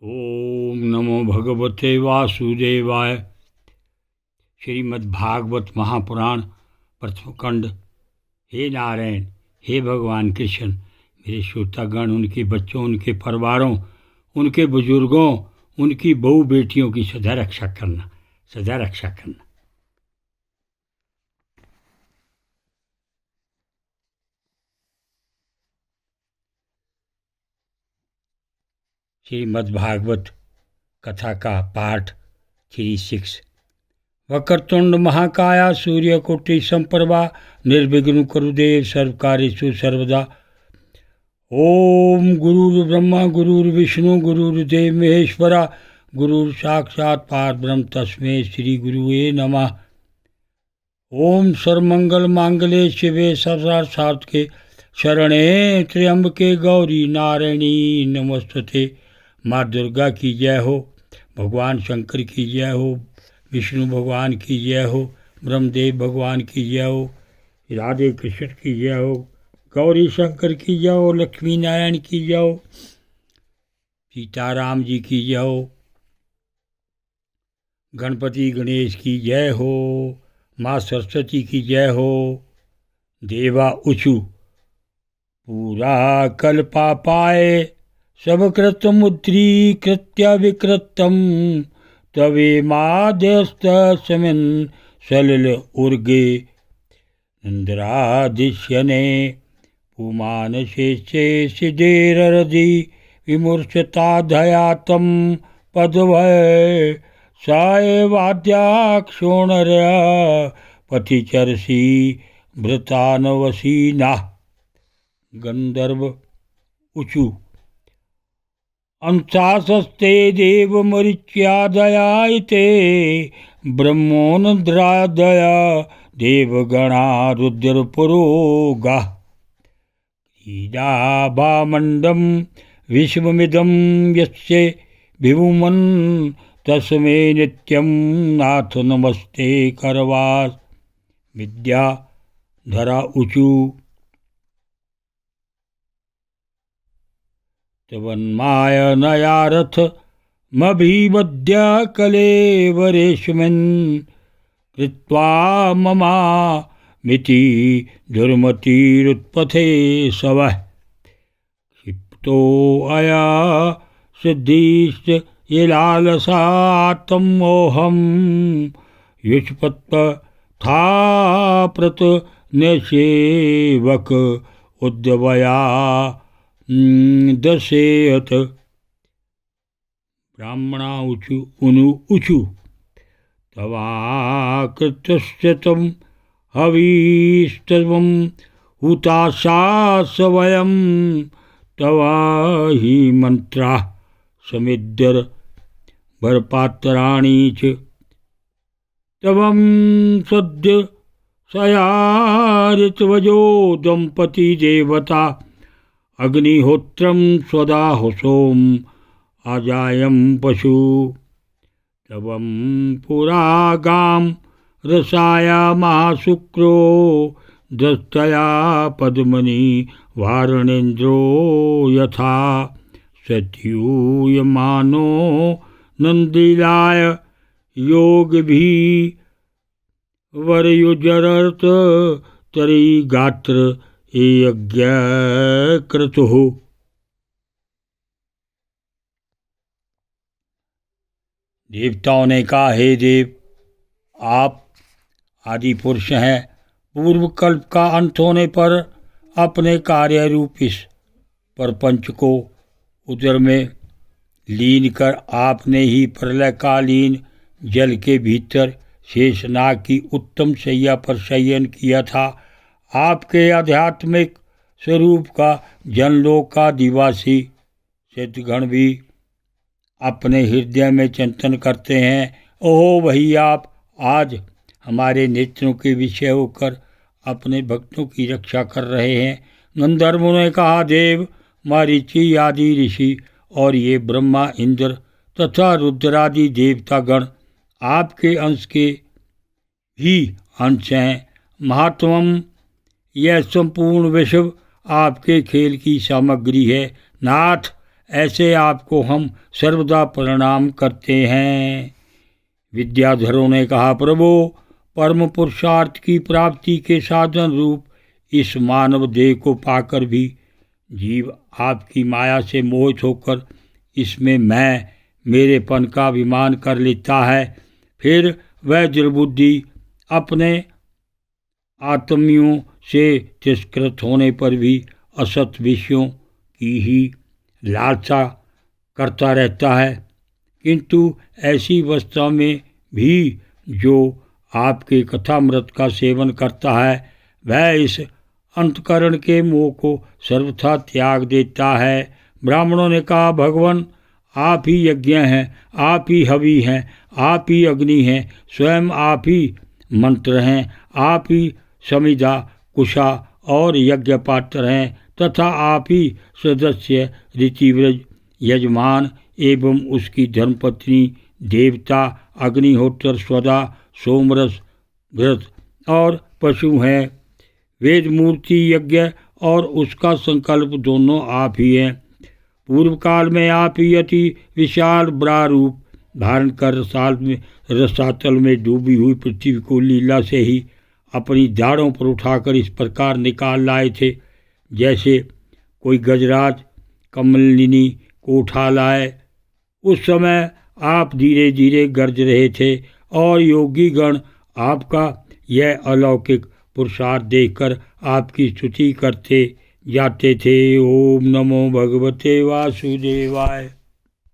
ओम नमो भगवते वासुदेवाय। श्रीमद्भागवत महापुराण प्रथम खंड। हे नारायण, हे भगवान कृष्ण, मेरे श्रोतागण, उनके बच्चों, उनके परिवारों, उनके बुजुर्गों, उनकी बहू बेटियों की सदा रक्षा करना, सदा रक्षा करना। श्रीमद्भागवत कथा का पाठ 36। वक्रतुंड महाकाया सूर्यकोटि संप्रभा निर्विघ्न कुरुदेव सर्वकार्येषु सर्वदा। ओम गुरुर्ब्रह्मा गुरुर्विष्णु गुरुर्देव महेश्वरा गुरुर साक्षात् परब्रह्म तस्मै श्री गुरुवे नमः। ओम सर्वमंगल मांगल्ये शिवे सर्वार्थसाधके शरणे त्र्यंबके गौरी नारायणी नमस्तुते। माँ दुर्गा की जय हो, भगवान शंकर की जय हो, विष्णु भगवान की जय हो, ब्रह्मदेव भगवान की जय हो, राधे कृष्ण की जय हो, गौरी शंकर की जय हो, लक्ष्मी नारायण की जय हो, सीताराम जी की जय हो, गणपति गणेश की जय हो, माँ सरस्वती की जय हो। देवा उचु पूरा कल्पा पाए सब कृतमुद्रीकृत्य विकृतम तवे माध्यस्थस्मिन् सलिल उर्गे इंद्रादिश्यने पुमानशेषे सिद्धेररधि विमूर्छताधयातं पदभय स एवाद्याक्षोणर्या पथिचर्षि भृतानवसीना। गंधर्व उचु अंशासस्ते देवमरीच्यादयायते ब्रह्मोन्द्रादया देवगणा रुद्रपुरोगाः। क्रीडाभामण्डं विश्वमिदं यस्य विभुमन् तस्मै नित्यं नाथ नमस्ते करवास। विद्याधरा उचु तवन्मायनयारथ मभिवद्य कलेवरेष्मिन् कृत्वा ममा मिति दुर्मतिरुत्पथे सवः। क्षिप्तो अया सिद्धिश्च ये लालसात्मोहं युष्पत्पथाप्रत निषेवक उद्वया दशेयत। ब्राह्मणा उचु उचु तवाकृतस्य तं हविस्तवं हुताशास वयं तवा हि मंत्रा समिद्यर भरपात्राणि च तवं सद्य सयारितवजो दंपति देवता अग्निहोत्रं स्वदाहुसोम अजायं पशु तवं पुरागां रसाया महाशुक्रो दस्तया पद्मनि वारणेन्द्रो यथा सत्यूयमानो नन्दिलाय योगभी वरयुजरत तरी गात्र यज्ञ क्रतुः। देवताओं ने कहा, हे देव, आप आदि पुरुष हैं। पूर्व कल्प का अंत होने पर अपने कार्य रूप इस प्रपंच को उदर में लीन कर आपने ही प्रलयकालीन जल के भीतर शेषनाग की उत्तम शैया पर शयन किया था। आपके आध्यात्मिक स्वरूप का जनलोक का दिवासी सिद्धगण भी अपने हृदय में चिंतन करते हैं। ओहो, वही आप आज हमारे नेत्रों के विषय होकर अपने भक्तों की रक्षा कर रहे हैं। गंधर्वों ने कहा, देव, मरीचि आदि ऋषि और ये ब्रह्मा, इंद्र तथा रुद्रादि देवतागण आपके अंश के ही अंश हैं। महात्मम, यह संपूर्ण विश्व आपके खेल की सामग्री है। नाथ, ऐसे आपको हम सर्वदा प्रणाम करते हैं। विद्याधरों ने कहा, प्रभु, परम पुरुषार्थ की प्राप्ति के साधन रूप इस मानव देह को पाकर भी जीव आपकी माया से मोहित होकर इसमें मैं मेरेपन का अभिमान कर लेता है। फिर वह दुर्बुद्धि अपने आत्मियों से तिरस्कृत होने पर भी असत विषयों की ही लालसा करता रहता है। किंतु ऐसी अवस्था में भी जो आपके कथामृत का सेवन करता है वह इस अंतकरण के मोह को सर्वथा त्याग देता है। ब्राह्मणों ने कहा, भगवान, आप ही यज्ञ हैं, आप ही हवि हैं, आप ही अग्नि हैं, स्वयं आप ही मंत्र हैं, आप ही समिधा कुशा और यज्ञ पात्र हैं तथा आप ही सदस्य ऋतिव्रज यजमान एवं उसकी धर्मपत्नी देवता अग्निहोत्र स्वदा सोमरस व्रत और पशु हैं। वेद मूर्ति यज्ञ और उसका संकल्प दोनों आप ही हैं। पूर्व काल में आप ही अति विशाल प्रारूप धारण कर रसातल में डूबी हुई पृथ्वी को लीला से ही अपनी दाढ़ों पर उठाकर इस प्रकार निकाल लाए थे जैसे कोई गजराज कमलिनी को उठा लाए। उस समय आप धीरे धीरे गरज रहे थे और योगी गण आपका यह अलौकिक पुरुषार्थ देखकर आपकी स्तुति करते जाते थे। ओम नमो भगवते वासुदेवाय।